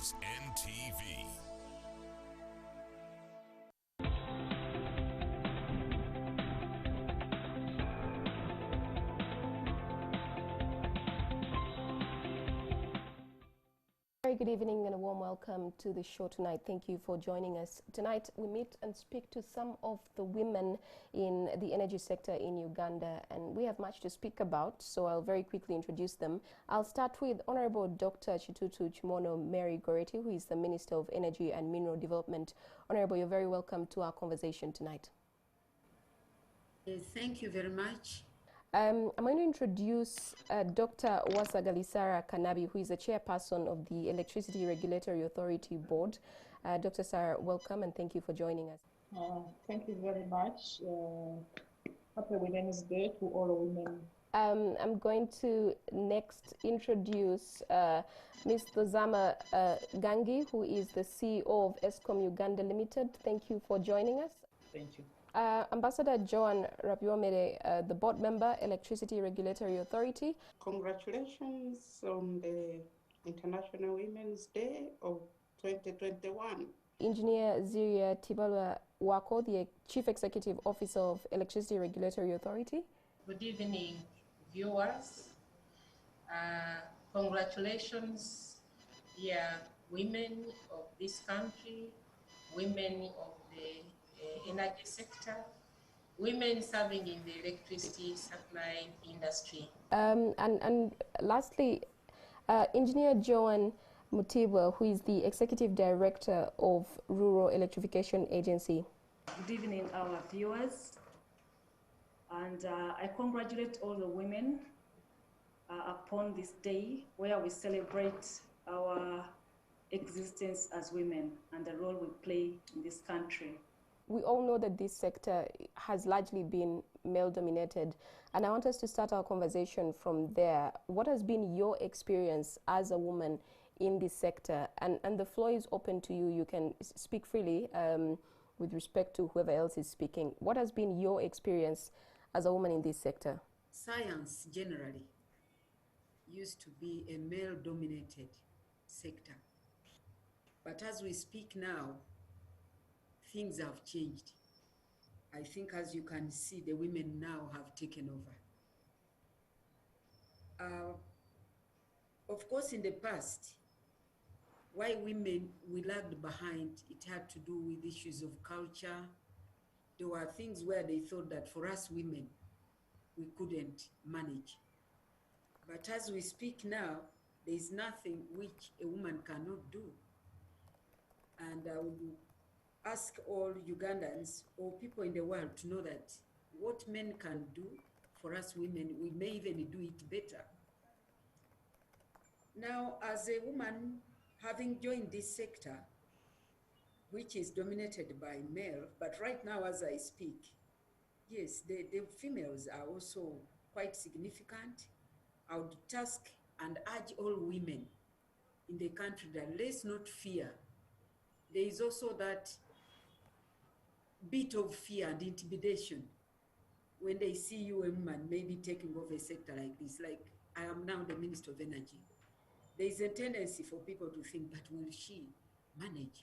is NTV. Very good evening and a warm welcome to the show tonight. Thank you for joining us. Tonight we meet and speak to some of the women in the energy sector in Uganda, and we have much to speak about, so I'll very quickly introduce them. I'll start with Honorable Dr. Chitutu Chimono Mary Goretti, who is the Minister of Energy and Mineral Development. Honorable, you're very welcome to our conversation tonight. Thank you very much. I'm going to introduce Dr. Wasagalisara Kanabi, who is the chairperson of the Electricity Regulatory Authority Board. Dr. Sarah, welcome and thank you for joining us. Thank you very much. Happy Women's Day to all women. I'm going to next introduce Ms. Dozama Gangi, who is the CEO of ESCOM Uganda Limited. Thank you for joining us. Thank you. Ambassador Joan Rabiomere, the board member, Electricity Regulatory Authority. Congratulations on the International Women's Day of 2021. Engineer Ziria Tibalwa Wako, the Chief Executive Officer of Electricity Regulatory Authority. Good evening, viewers. Congratulations, dear women of this country, women of the energy sector, women serving in the electricity supply industry. And lastly, Engineer Joan Mutibwa, who is the Executive Director of Rural Electrification Agency. Good evening, our viewers. And I congratulate all the women upon this day where we celebrate our existence as women and the role we play in this country. We all know that this sector has largely been male-dominated, and I want us to start our conversation from there. What has been your experience as a woman in this sector? And the floor is open to you. You can speak freely with respect to whoever else is speaking. What has been your experience as a woman in this sector? Science generally used to be a male-dominated sector. But as we speak now, things have changed. I think, as you can see, the women now have taken over. Of course, in the past, why women we lagged behind, it had to do with issues of culture. There were things where they thought that for us women, we couldn't manage. But as we speak now, there is nothing which a woman cannot do. And I would ask all Ugandans or people in the world to know that what men can do for us women, we may even do it better. Now, as a woman, having joined this sector, which is dominated by male, but right now as I speak, yes, the females are also quite significant. I would task and urge all women in the country that let's not fear. There is also that bit of fear and intimidation when they see you, a woman, maybe taking over a sector like this. Like, I am now the Minister of Energy. There is a tendency for people to think, but will she manage?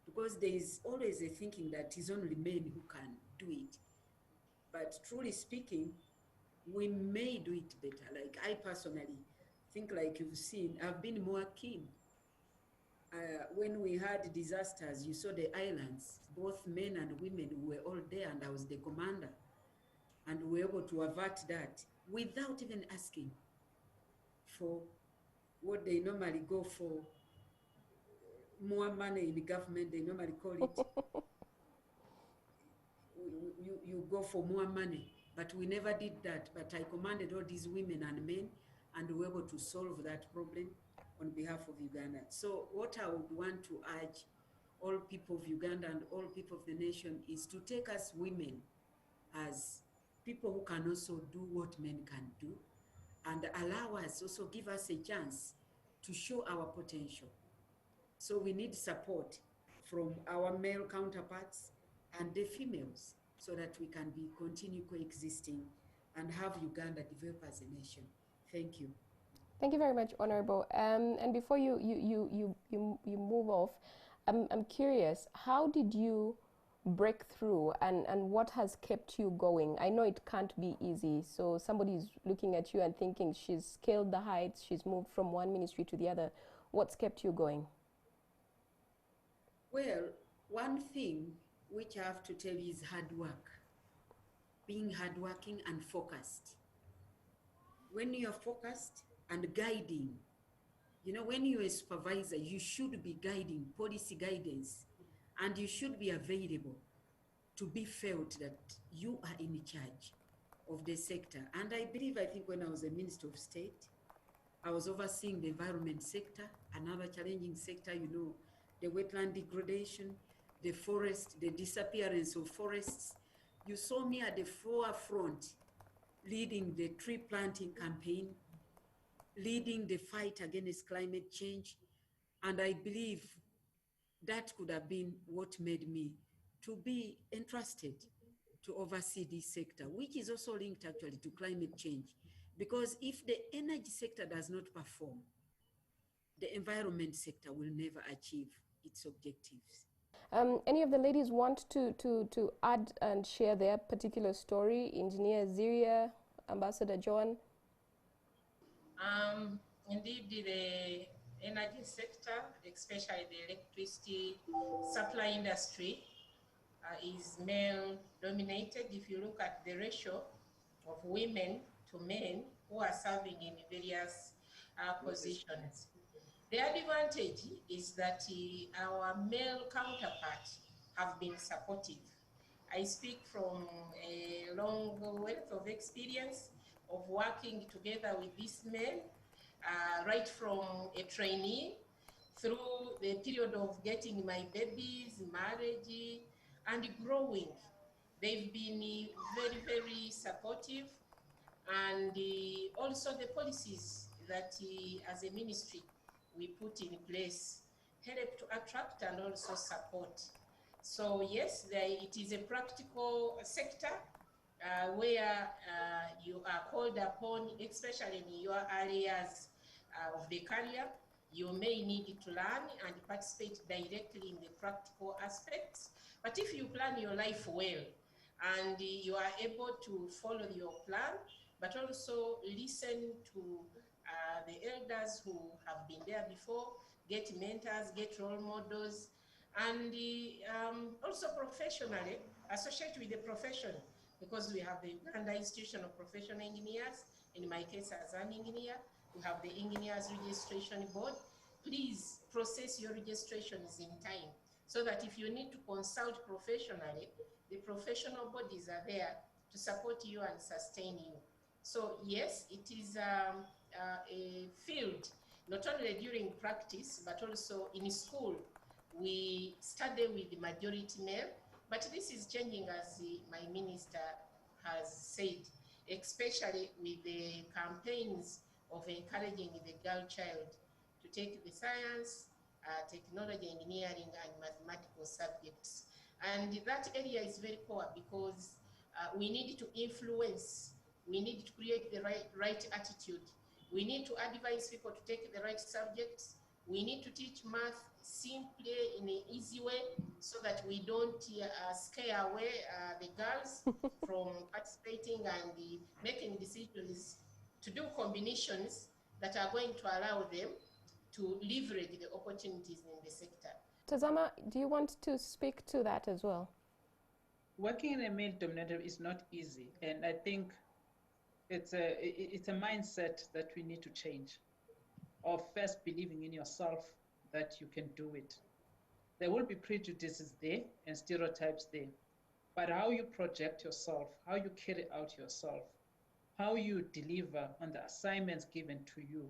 Because there is always a thinking that it's only men who can do it. But truly speaking, we may do it better. Like, I personally think, like you've seen, I've been more keen. When we had disasters, you saw the islands, both men and women were all there, and I was the commander. And we were able to avert that without even asking for what they normally go for, more money in the government, they normally call it. you go for more money, but we never did that. But I commanded all these women and men, and we were able to solve that problem on behalf of Uganda. So what I would want to urge all people of Uganda and all people of the nation is to take us women as people who can also do what men can do, and allow us, also give us a chance to show our potential. So we need support from our male counterparts and the females so that we can continue coexisting and have Uganda develop as a nation. Thank you. Thank you very much, Honorable. And before you move off, I'm curious, how did you break through, and what has kept you going? I know it can't be easy. So somebody's looking at you and thinking she's scaled the heights, she's moved from one ministry to the other. What's kept you going? Well, one thing which I have to tell you is hard work. Being hardworking and focused. When you are focused and guiding, you know, when you're a supervisor, you should be guiding policy guidance, and you should be available to be felt that you are in charge of the sector. And I think when I was a Minister of State, I was overseeing the environment sector, another challenging sector, you know, the wetland degradation, the forest, the disappearance of forests. You saw me at the forefront leading the tree planting campaign, leading the fight against climate change. And I believe that could have been what made me to be entrusted to oversee this sector, which is also linked actually to climate change. Because if the energy sector does not perform, the environment sector will never achieve its objectives. Any of the ladies want to add and share their particular story? Engineer Ziria, Ambassador John? Indeed, the energy sector, especially the electricity supply industry, is male dominated. If you look at the ratio of women to men who are serving in various positions. The advantage is that our male counterparts have been supportive. I speak from a long wealth of experience of working together with these men, right from a trainee through the period of getting my babies, marriage, and growing. They've been very, very supportive, and also the policies that as a ministry we put in place help to attract and also support. So yes, it is a practical sector where you are called upon, especially in your areas of the career. You may need to learn and participate directly in the practical aspects. But if you plan your life well and you are able to follow your plan, but also listen to the elders who have been there before, get mentors, get role models, and also professionally associate with the profession, because we have the Uganda Institution of Professional Engineers. In my case, as an engineer, we have the Engineers Registration Board. Please process your registrations in time, so that if you need to consult professionally, the professional bodies are there to support you and sustain you. So yes, it is a field, not only during practice, but also in school. We study with the majority male, but this is changing, as my minister has said, especially with the campaigns of encouraging the girl child to take the science, technology, engineering, and mathematical subjects. And that area is very poor, because we need to influence, we need to create the right attitude. We need to advise people to take the right subjects. We need to teach math simply in an easy way, so that we don't scare away the girls from participating and making decisions to do combinations that are going to allow them to leverage the opportunities in the sector. Tazama, do you want to speak to that as well? Working in a male-dominated is not easy, and I think it's a mindset that we need to change, of first believing in yourself that you can do it. There will be prejudices there and stereotypes there, but how you project yourself, how you carry out yourself, how you deliver on the assignments given to you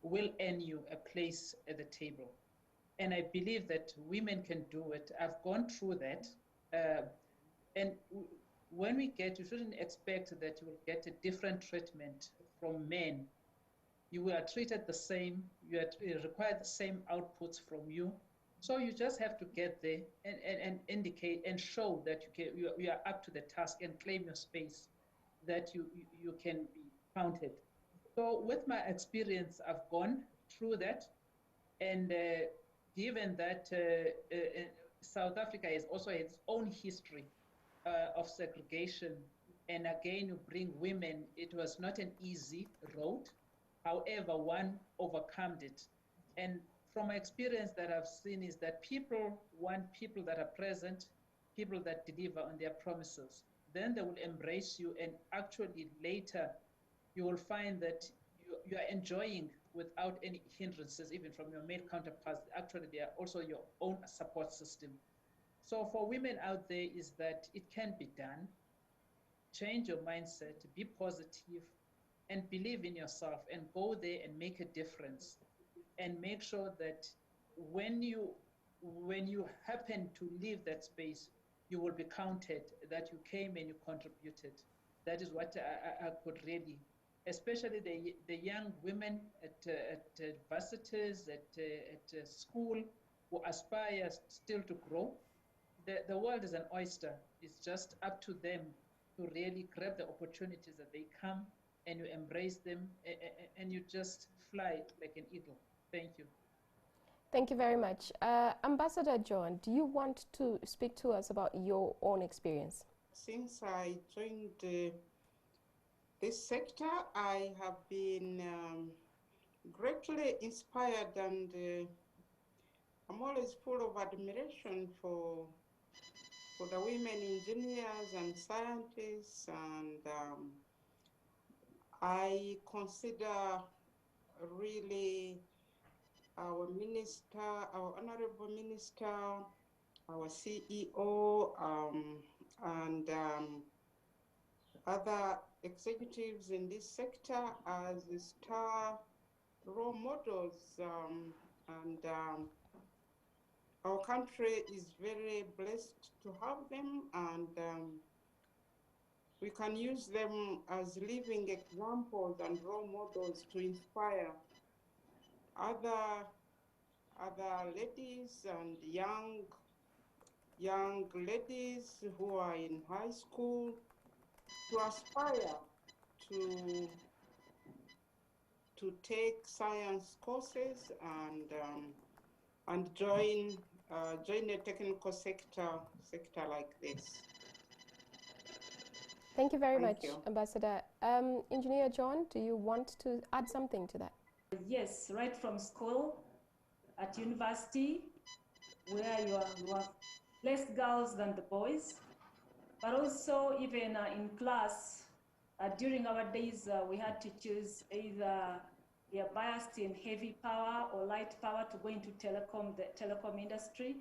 will earn you a place at the table. And I believe that women can do it. I've gone through that. And when we get, you shouldn't expect that you will get a different treatment from men. You are treated the same, you require the same outputs from you. So you just have to get there and indicate and show that you are up to the task, and claim your space, that you can be counted. So with my experience, I've gone through that, and given that South Africa has also its own history of segregation, and again, you bring women, it was not an easy road. However, one overcome it. And from my experience that I've seen is that people want people that are present, people that deliver on their promises. Then they will embrace you, and actually later you will find that you are enjoying without any hindrances, even from your male counterparts. Actually, they are also your own support system. So for women out there is that it can be done. Change your mindset, be positive, and believe in yourself, and go there and make a difference, and make sure that when you when you happen to leave that space, you will be counted that you came and you contributed. That is what I could really, especially the young women at universities, at school, who aspire still to grow. The world is an oyster. It's just up to them to really grab the opportunities that they come, and you embrace them, and you just fly like an eagle. Thank you. Thank you very much. Ambassador John, do you want to speak to us about your own experience? Since I joined this sector, I have been greatly inspired, and I'm always full of admiration for the women engineers and scientists, and I consider really our minister, our honorable minister, our CEO, and other executives in this sector as star role models, and our country is very blessed to have them, and we can use them as living examples and role models to inspire other ladies and young ladies who are in high school to aspire to take science courses, and join a technical sector like this. Thank you very Thank much, you. Ambassador. Engineer John, do you want to add something to that? Yes, right from school, at university, where you are less girls than the boys, but also even in class, during our days, we had to choose either they are biased in heavy power or light power to go into the telecom industry.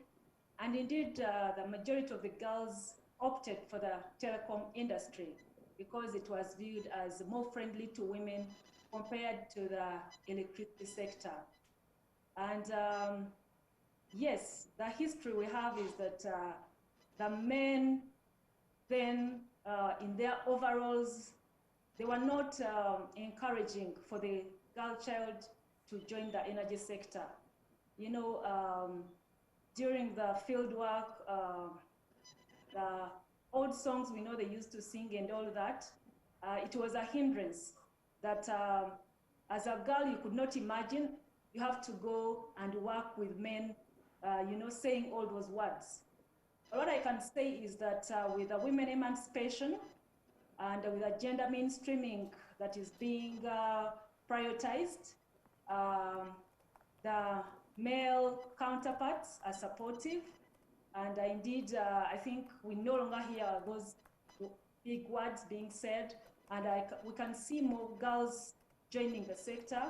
And indeed, the majority of the girls opted for the telecom industry because it was viewed as more friendly to women compared to the electricity sector. And yes, the history we have is that the men then in their overalls, they were not encouraging for the girl child to join the energy sector. You know, during the field work, the old songs we know they used to sing and all that, it was a hindrance that as a girl you could not imagine you have to go and work with men, you know, saying all those words. But what I can say is that with the women emancipation and with the gender mainstreaming that is being prioritized, the male counterparts are supportive. And indeed, I think we no longer hear those big words being said, and we can see more girls joining the sector.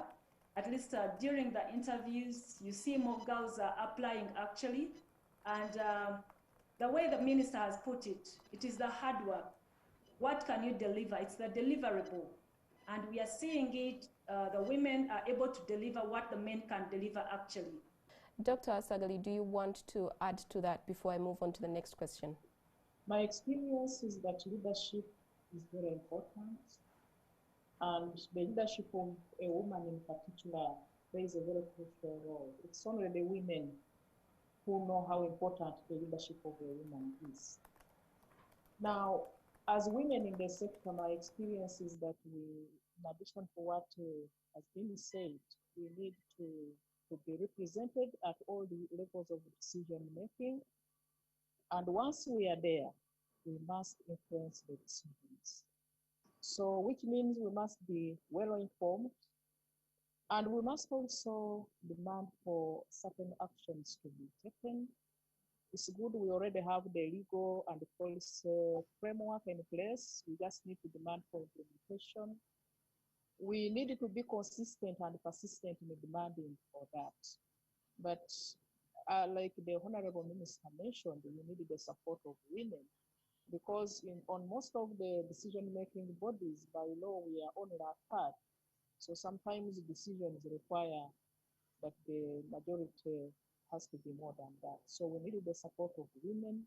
At least during the interviews, you see more girls applying actually. And the way the minister has put it, it is the hard work. What can you deliver? It's the deliverable. And we are seeing it, the women are able to deliver what the men can deliver actually. Dr. Asagali, do you want to add to that before I move on to the next question? My experience is that leadership is very important, and the leadership of a woman in particular plays a very crucial role. It's only the women who know how important the leadership of a woman is. Now, As women in the sector, my experience is that we, in addition to what has been said, we need to be represented at all the levels of decision making. And once we are there, we must influence the decisions. So, which means we must be well informed, and we must also demand for certain actions to be taken. It's good we already have the legal and policy framework in place. We just need to demand for implementation. We need to be consistent and persistent in demanding for that. But like the Honorable Minister mentioned, we need the support of women, because on most of the decision-making bodies, by law, we are only a third. So sometimes decisions require that the majority has to be more than that. So we need the support of women,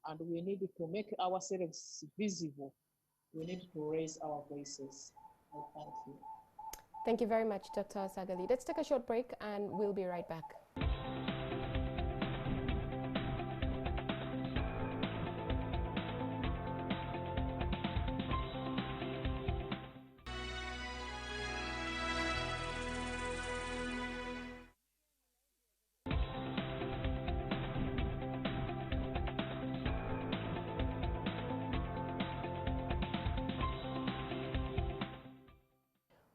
and we need to make ourselves visible. We need to raise our voices. I thank you. Thank you very much, Dr. Sagali. Let's take a short break and we'll be right back.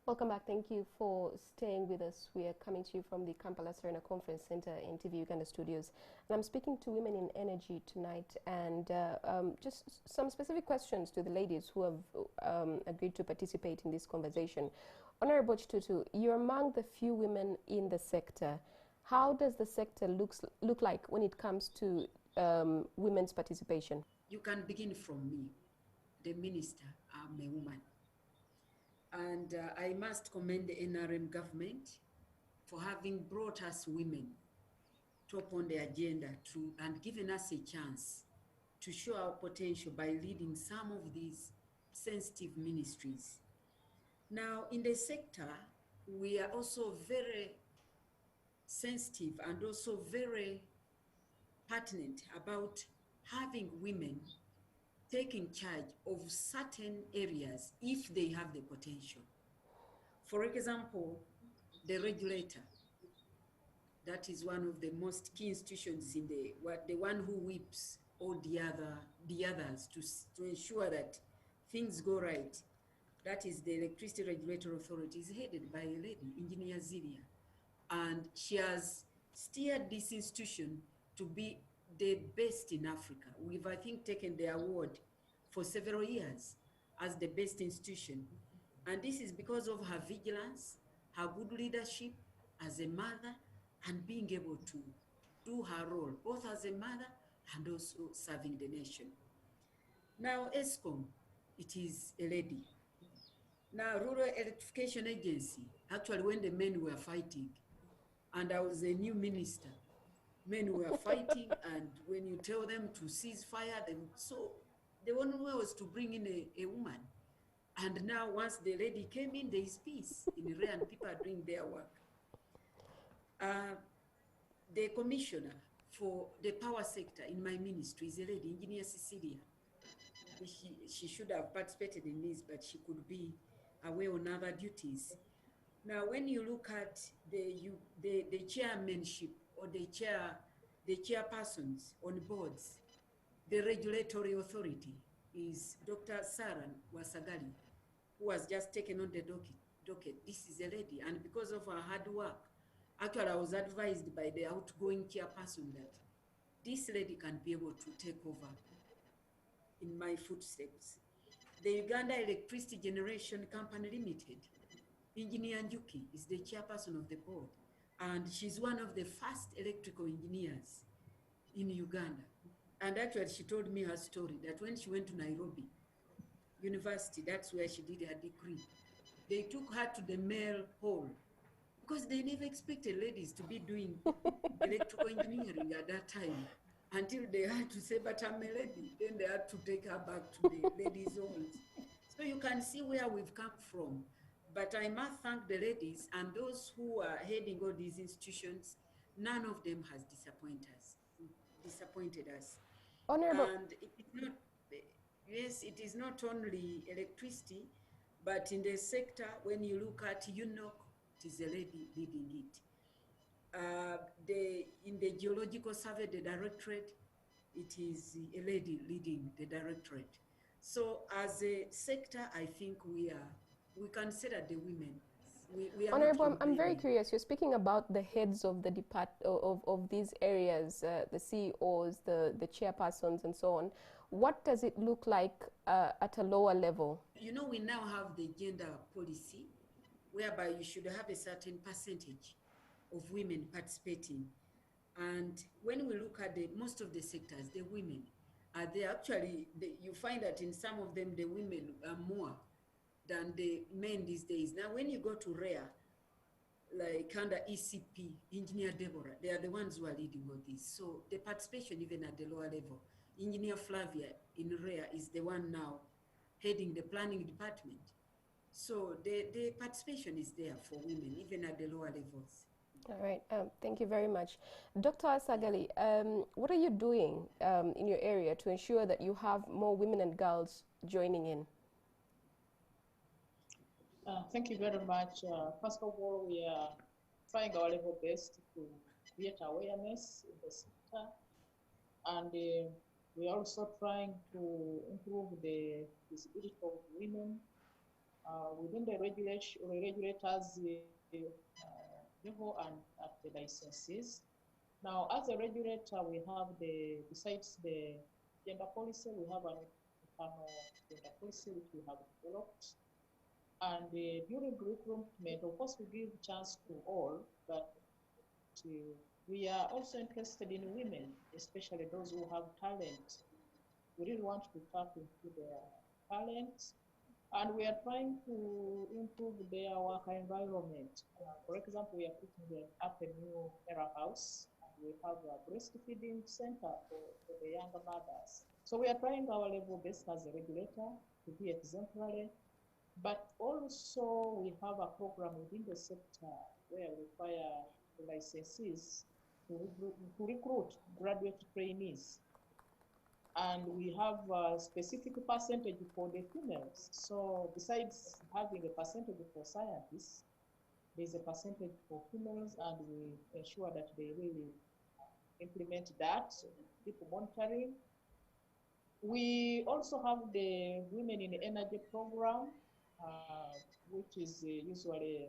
Welcome back. Thank you for staying with us. We are coming to you from the Kampala Serena Conference Center in TV Uganda studios. And I'm speaking to women in energy tonight, and just some specific questions to the ladies who have agreed to participate in this conversation. Honorable Chitutu, you're among the few women in the sector. How does the sector look like when it comes to women's participation? You can begin from me, the minister. I'm a woman. And I must commend the NRM government for having brought us women top on the agenda and given us a chance to show our potential by leading some of these sensitive ministries. Now, in the sector, we are also very sensitive and also very pertinent about having women taking charge of certain areas if they have the potential. For example, the regulator, that is one of the most key institutions in the one who whips all the others to ensure that things go right. That is the Electricity Regulatory Authority, is headed by a lady, Engineer Zilia, and she has steered this institution to be the best in Africa. We've, I think, taken the award for several years as the best institution. And this is because of her vigilance, her good leadership as a mother, and being able to do her role, both as a mother and also serving the nation. Now, ESCOM, it is a lady. Now, Rural Electrification Agency, actually when the men were fighting, and I was a new minister, men were fighting, and when you tell them to cease fire, so the only way was to bring in a woman. And now once the lady came in, there is peace in Iran, and people are doing their work. The commissioner for the power sector in my ministry is a lady, Engineer Cecilia. She should have participated in this, but she could be away on other duties. Now, when you look at the chairmanship or the chairpersons on boards, the regulatory authority is Dr. Saran Wasagali, who has just taken on the docket. This is a lady, and because of her hard work, actually I was advised by the outgoing chairperson that this lady can be able to take over in my footsteps. The Uganda Electricity Generation Company Limited, Engineer Njuki is the chairperson of the board, and she's one of the first electrical engineers in Uganda. And actually, she told me her story that when she went to Nairobi University, that's where she did her degree, they took her to the male hall because they never expected ladies to be doing electrical engineering at that time, until they had to say, but I'm a lady. Then they had to take her back to the ladies' halls. So you can see where we've come from. But I must thank the ladies and those who are heading all these institutions. None of them has disappointed us. Honorable, And it is not, Yes, it is not only electricity, but in the sector, when you look at UNOC, it is a lady leading it. In the geological survey, the directorate, it is a lady leading the directorate. So as a sector, I think we consider the women. We are not Honorable, I'm very complaining. curious. You're speaking about the heads of the of these areas, the CEOs, the chairpersons, and so on. What does it look like at a lower level? You know, we now have the gender policy, whereby you should have a certain percentage of women participating. And when we look at most of the sectors, the women are there. Actually, you find that in some of them, the women are more than the men these days. Now, when you go to REA, like under ECP, Engineer Deborah, they are the ones who are leading all this. So the participation, even at the lower level, Engineer Flavia in REA is the one now heading the planning department. So the participation is there for women, even at the lower levels. All right, thank you very much. Dr. Asagali, what are you doing in your area to ensure that you have more women and girls joining in? Thank you very much. First of all, we are trying our level best to create awareness in the sector, and we are also trying to improve the visibility of women within the regulators level and at the licenses. Now, as a regulator, we have besides the gender policy, we have an internal gender policy which we have developed. And during recruitment, of course, we give chance to all, but we are also interested in women, especially those who have talent. We really want to tap into their talents, and we are trying to improve their work environment. For example, we are putting up a new era house, and we have a breastfeeding center for the younger mothers. So we are trying our level best as a regulator to be exemplary, but also we have a program within the sector where we require the licensees to recruit graduate trainees. And we have a specific percentage for the females. So besides having a percentage for scientists, there's a percentage for females, and we ensure that they really implement that. So people monitoring. We also have the Women in Energy program, which is usually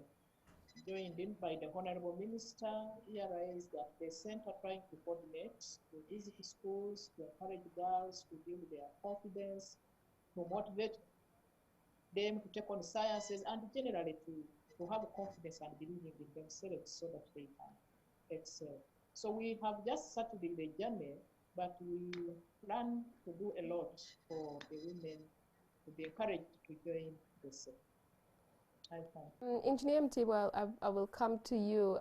joined in by the Honorable Minister. Here is that the center trying to coordinate, to visit schools, to encourage girls to build their confidence, to motivate them to take on sciences, and generally to have confidence and believing in themselves so that they can excel. So we have just started the journey, but we plan to do a lot for the women to be encouraged to join the sector. Engineer Mtibwa, I will come to you.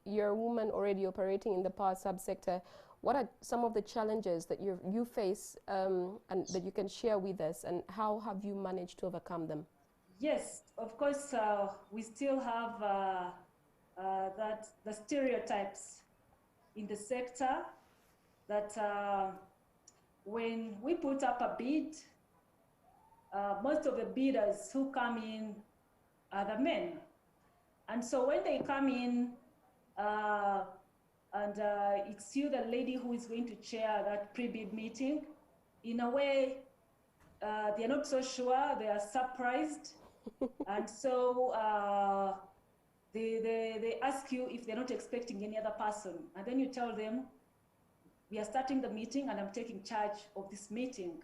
You're a woman already operating in the power subsector. What are some of the challenges that you face and that you can share with us, and how have you managed to overcome them? Yes, of course, we still have the stereotypes in the sector that when we put up a bid, most of the bidders who come in are the men. And so when they come in, and it's you, the lady, who is going to chair that pre-bid meeting, in a way, they're not so sure, they are surprised. And so they ask you if they're not expecting any other person. And then you tell them, we are starting the meeting and I'm taking charge of this meeting.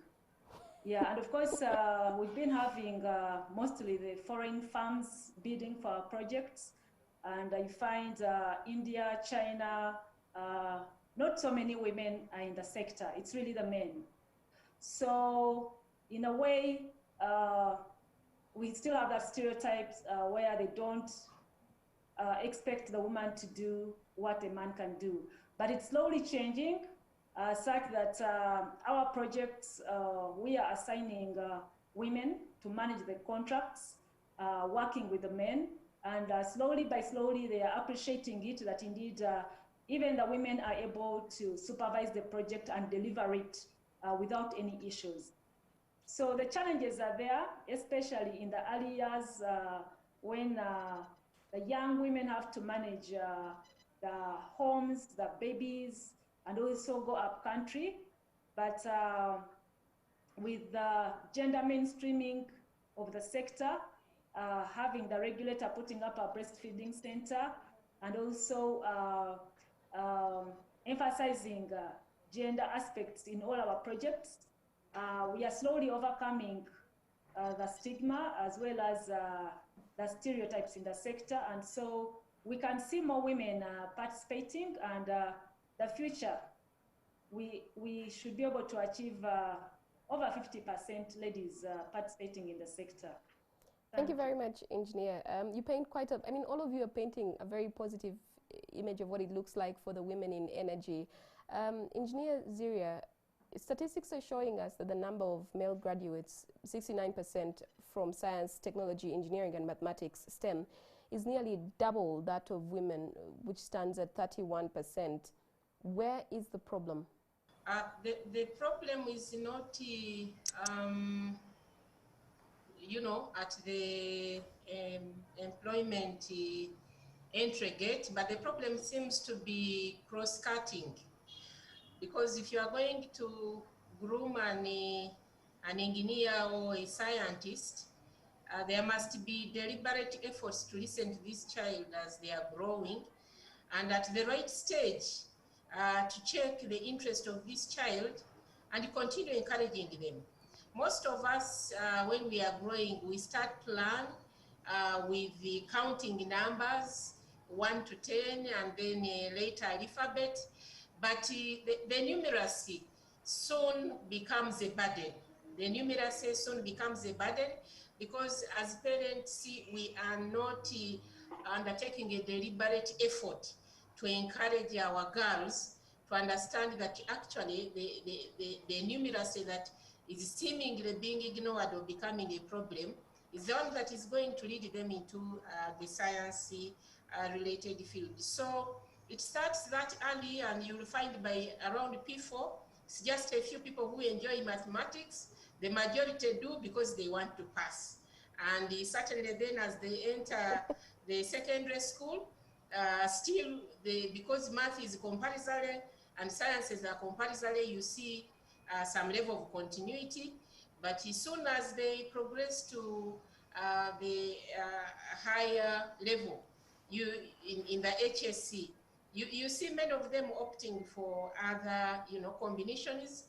Yeah, and of course, we've been having mostly the foreign firms bidding for our projects. And I find India, China, not so many women are in the sector. It's really the men. So in a way, we still have that stereotypes where they don't expect the woman to do what a man can do. But it's slowly changing, such that our projects, we are assigning women to manage the contracts, working with the men, and slowly by slowly they are appreciating it, that indeed even the women are able to supervise the project and deliver it without any issues. So the challenges are there, especially in the early years when the young women have to manage the homes, the babies, and also go up country. But with the gender mainstreaming of the sector, having the regulator putting up a breastfeeding center, and also emphasizing gender aspects in all our projects, we are slowly overcoming the stigma as well as the stereotypes in the sector. And so we can see more women participating, and the future, we should be able to achieve over 50% ladies participating in the sector. Thank you very much, Engineer. You paint quite a, I mean, all of you are painting a very positive image of what it looks like for the women in energy. Engineer Ziria, statistics are showing us that the number of male graduates, 69% from science, technology, engineering, and mathematics, STEM, is nearly double that of women, which stands at 31%. Where is the problem? The problem is not, you know, at the employment entry gate, but the problem seems to be cross-cutting. Because if you are going to groom an engineer or a scientist, there must be deliberate efforts to listen to this child as they are growing, and at the right stage to check the interest of this child and continue encouraging them. Most of us, when we are growing, we start plan with the counting numbers, 1 to 10, and then later alphabet. But the numeracy soon becomes a burden. The numeracy soon becomes a burden because as parents, we are not undertaking a deliberate effort to encourage our girls to understand that actually the numeracy that is seemingly being ignored or becoming a problem is the one that is going to lead them into the science related field. So it starts that early, and you will find by around P4, it's just a few people who enjoy mathematics. The majority do because they want to pass. And certainly then as they enter the secondary school, still, because math is compulsory and sciences are compulsory, you see some level of continuity. But as soon as they progress to the higher level, in the HSC, you see many of them opting for other, combinations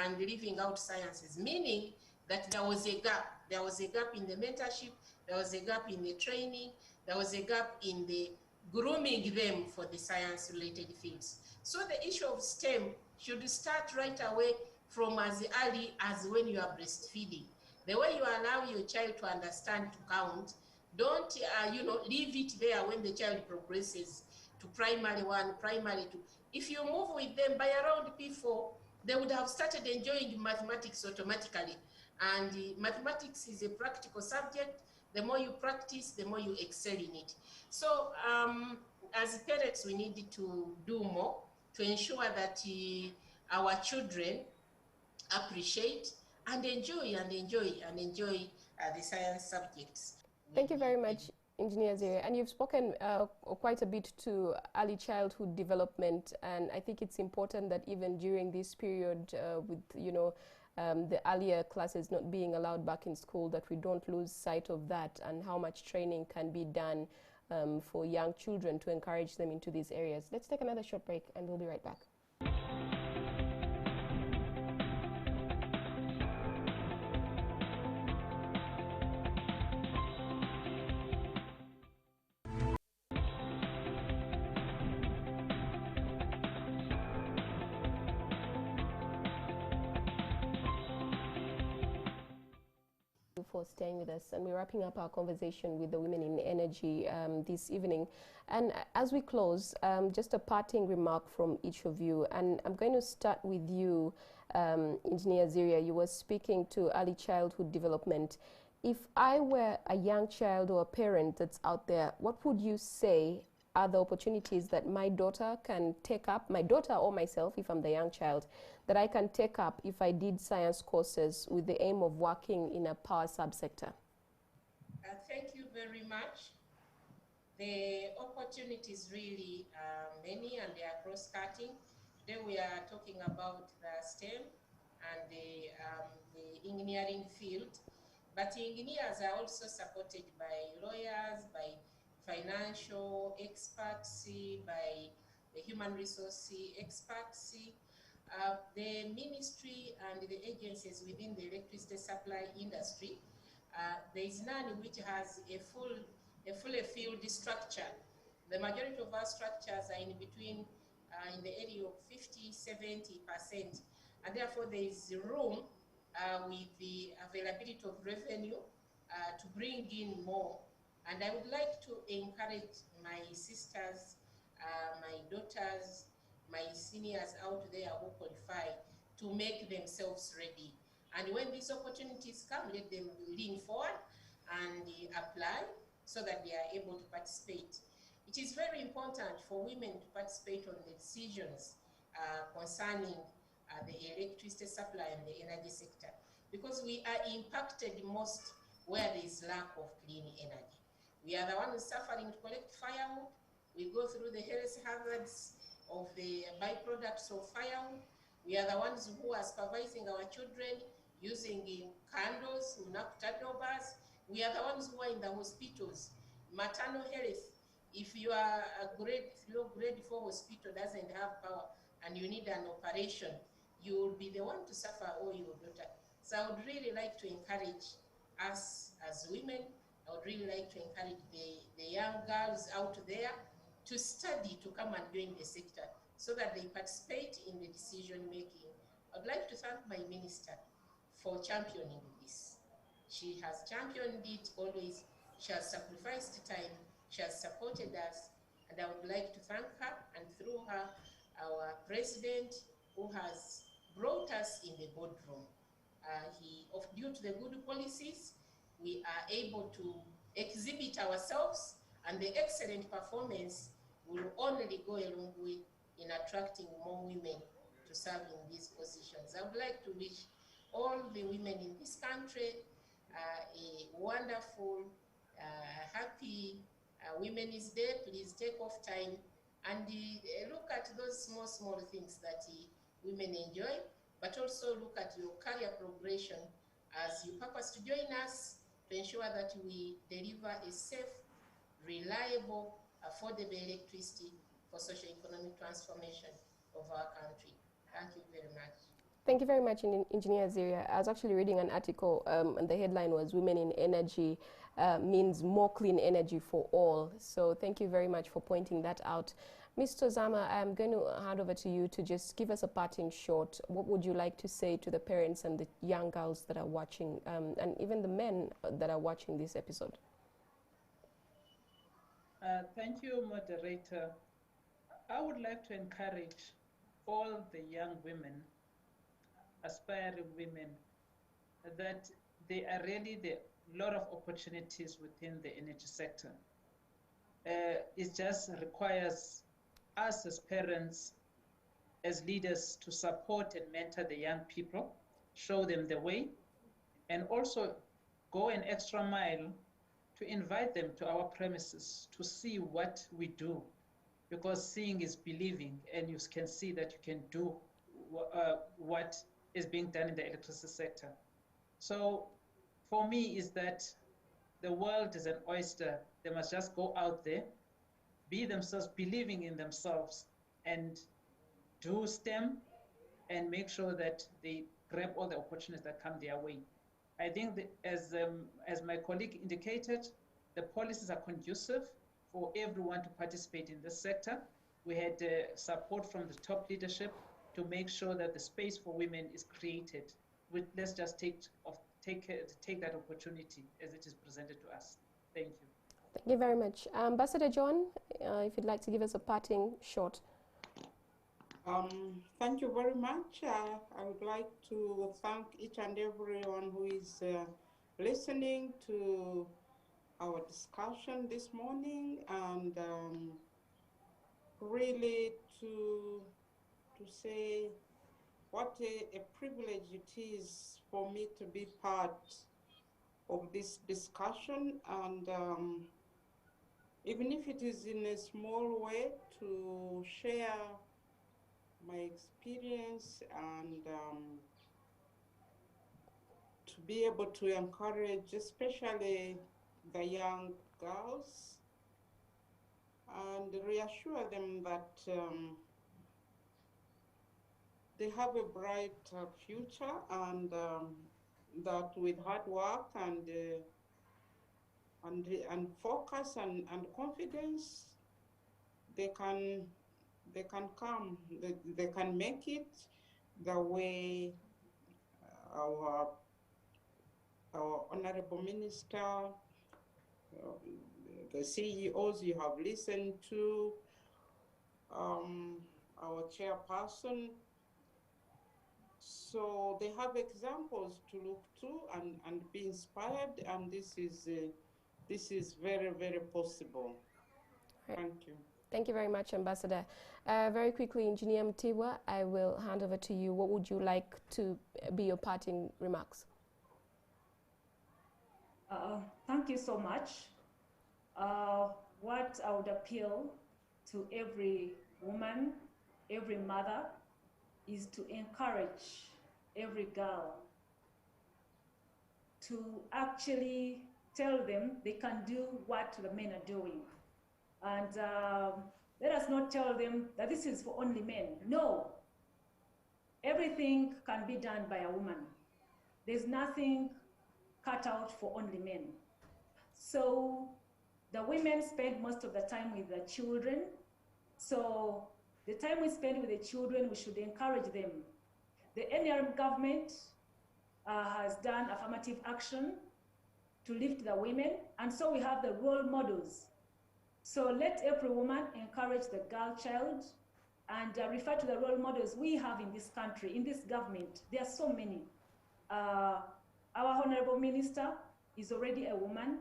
and leaving out sciences, meaning that there was a gap. There was a gap in the mentorship, there was a gap in the training, there was a gap in the grooming them for the science-related fields. So the issue of STEM should start right away from as early as when you are breastfeeding. The way you allow your child to understand to count, don't leave it there when the child progresses to primary 1, primary 2. If you move with them by around P4, they would have started enjoying mathematics automatically. And mathematics is a practical subject. The more you practice, the more you excel in it. So as parents, we need to do more to ensure that our children appreciate and enjoy the science subjects. Thank you very much, Engineer Ziria. And you've spoken quite a bit to early childhood development, and I think it's important that even during this period with, the earlier classes not being allowed back in school, that we don't lose sight of that and how much training can be done for young children to encourage them into these areas. Let's take another short break and we'll be right back. For staying with us, and we're wrapping up our conversation with the women in energy this evening. And as we close, just a parting remark from each of you, and I'm going to start with you, Engineer Ziria. You were speaking to early childhood development. If I were a young child or a parent that's out there, what would you say are the opportunities that my daughter can take up, my daughter or myself, if I'm the young child, that I can take up if I did science courses with the aim of working in a power subsector? Thank you very much. The opportunities really are many and they are cross-cutting. Today we are talking about the STEM and the engineering field, but engineers are also supported by lawyers, by financial experts, by the human resource experts. The ministry and the agencies within the electricity supply industry, there is none which has a fully field structure. The majority of our structures are in between, in the area of 50–70%, and therefore there is room with the availability of revenue to bring in more. And I would like to encourage my sisters, my daughters, my seniors out there who qualify to make themselves ready. And when these opportunities come, let them lean forward and apply so that they are able to participate. It is very important for women to participate on the decisions concerning the electricity supply and the energy sector, because we are impacted most where there is lack of clean energy. We are the ones suffering to collect firewood. We go through the health hazards of the byproducts of firewood. We are the ones who are supervising our children using candles, bars. We are the ones who are in the hospitals. Maternal health, if you are a grade 3 or grade 4 hospital doesn't have power and you need an operation, you will be the one to suffer, or your daughter. So I would really like to encourage us as women. I would really like to encourage the young girls out there to study, to come and join the sector so that they participate in the decision making. I'd like to thank my minister for championing this. She has championed it always. She has sacrificed time. She has supported us. And I would like to thank her, and through her, our president, who has brought us in the boardroom. Due to the good policies, we are able to exhibit ourselves, and the excellent performance will only go a long way in attracting more women to serve in these positions. I would like to wish all the women in this country a wonderful, happy Women's Day. Please take off time and look at those small things that women enjoy, but also look at your career progression as you purpose to join us to ensure that we deliver a safe, reliable, affordable electricity for socio-economic transformation of our country. Thank you very much. Thank you very much, Engineer Ziria. I was actually reading an article, and the headline was "Women in Energy Means More Clean Energy for All." So thank you very much for pointing that out. Mr. Zama, I'm going to hand over to you to just give us a parting shot. What would you like to say to the parents and the young girls that are watching, and even the men that are watching this episode? Thank you, moderator. I would like to encourage all the young women, aspiring women, that there are really a lot of opportunities within the energy sector. It just requires us as parents, as leaders, to support and mentor the young people, show them the way, and also go an extra mile to invite them to our premises to see what we do, because seeing is believing, and you can see that you can do what is being done in the electricity sector. So for me is that the world is an oyster. They must just go out there, be themselves, believing in themselves, and do STEM and make sure that they grab all the opportunities that come their way. I think that as my colleague indicated, the policies are conducive for everyone to participate in this sector. We had support from the top leadership to make sure that the space for women is created. Let's just take that opportunity as it is presented to us. Thank you. Thank you very much. Ambassador John, if you'd like to give us a parting shot. Thank you very much. I would like to thank each and everyone who is listening to our discussion this morning, and really to say what a privilege it is for me to be part of this discussion, and even if it is in a small way, to share my experience and to be able to encourage especially the young girls and reassure them that they have a bright future, and that with hard work and focus and confidence, they can come, they can make it the way our honorable minister, the CEOs you have listened to, our chairperson. So they have examples to look to and be inspired, and this is very, very possible. Right. Thank you. Thank you very much, Ambassador. Very quickly, Engineer Mtibwa, I will hand over to you. What would you like to be your parting remarks? Thank you so much. What I would appeal to every woman, every mother, is to encourage every girl to actually tell them they can do what the men are doing. And let us not tell them that this is for only men. No, everything can be done by a woman. There's nothing cut out for only men. So the women spend most of the time with the children. So the time we spend with the children, we should encourage them. The NRM government has done affirmative action to lift the women, and so we have the role models. So let every woman encourage the girl child and refer to the role models we have in this country, in this government. There are so many. Our honorable minister is already a woman,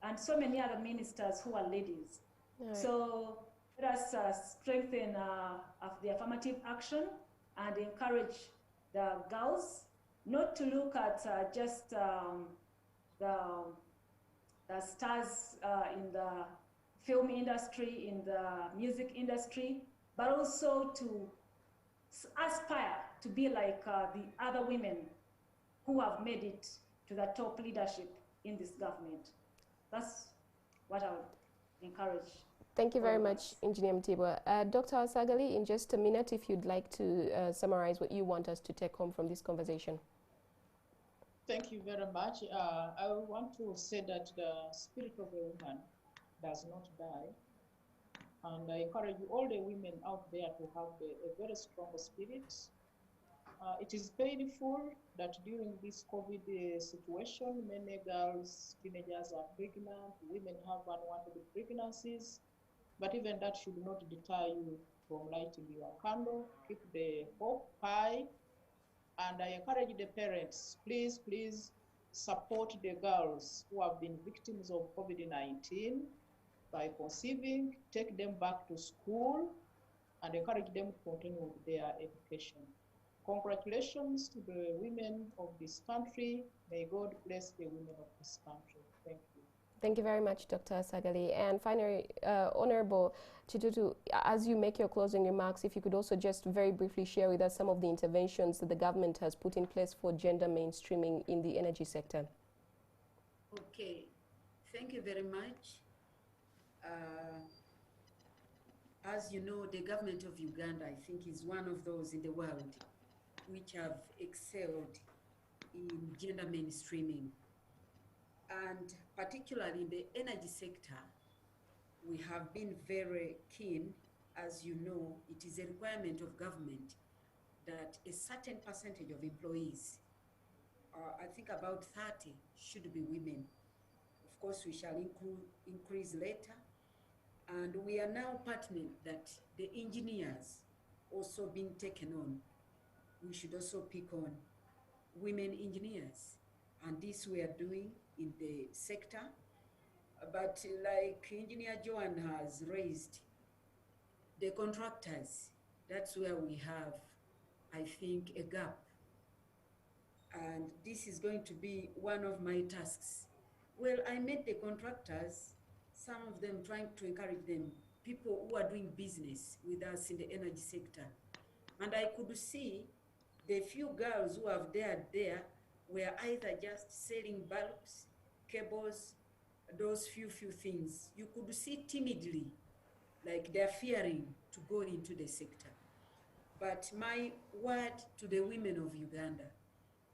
and so many other ministers who are ladies. Right. So let us strengthen the affirmative action and encourage the girls not to look at just the stars in the film industry, in the music industry, but also to aspire to be like the other women who have made it to the top leadership in this government. That's what I would encourage. Thank you very much, Engineer Mtibwa. Dr. Asagali, in just a minute, if you'd like to summarize what you want us to take home from this conversation. Thank you very much. I want to say that the spirit of a woman does not die. And I encourage all the women out there to have a very strong spirit. It is painful that during this COVID situation, many girls, teenagers are pregnant, women have unwanted pregnancies, but even that should not deter you from lighting your candle. Keep the hope high. And I encourage the parents, please, please support the girls who have been victims of COVID-19 by conceiving, take them back to school, and encourage them to continue with their education. Congratulations to the women of this country. May God bless the women of this country. Thank you. Thank you very much, Dr. Asagali. And finally, Honorable Chitutu, as you make your closing remarks, if you could also just very briefly share with us some of the interventions that the government has put in place for gender mainstreaming in the energy sector. Okay, thank you very much. As you know, the government of Uganda, I think, is one of those in the world which have excelled in gender mainstreaming. And particularly in the energy sector, we have been very keen. As you know, it is a requirement of government that a certain percentage of employees, I think about 30, should be women. Of course, we shall increase later. And we are now partnering that the engineers also being taken on. We should also pick on women engineers. And this we are doing in the sector. But like Engineer Joan has raised, The contractors, that's where we have, I think, a gap. And this is going to be one of my tasks. Well, I met the contractors, some of them trying to encourage them, people who are doing business with us in the energy sector. And I could see the few girls who have dared there were either just selling bulbs, cables, those few things. You could see timidly, like they're fearing to go into the sector. But my word to the women of Uganda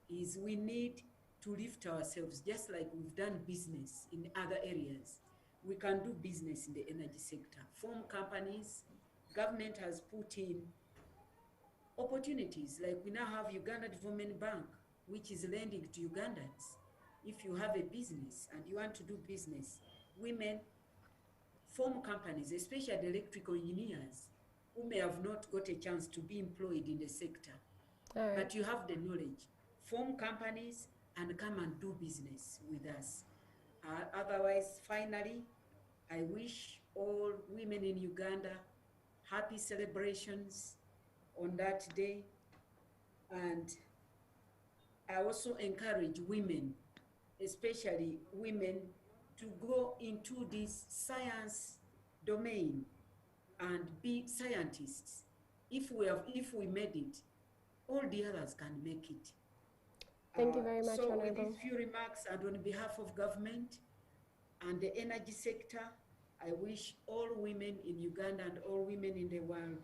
is we need to lift ourselves, just like we've done business in other areas. We can do business in the energy sector. Form companies, government has put in opportunities, like we now have Uganda Development Bank, which is lending to Ugandans. If you have a business and you want to do business, women form companies, especially the electrical engineers, who may have not got a chance to be employed in the sector. All right. But you have the knowledge. Form companies and come and do business with us. Otherwise, finally, I wish all women in Uganda happy celebrations on that day. And I also encourage women, especially women, to go into this science domain and be scientists. If we made it, all the others can make it. Thank you very much, So with Honorable. these few remarks, and on behalf of government and the energy sector, I wish all women in Uganda and all women in the world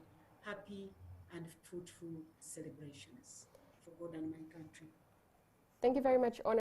happy and fruitful celebrations for God and my country. Thank you very much, Honorable.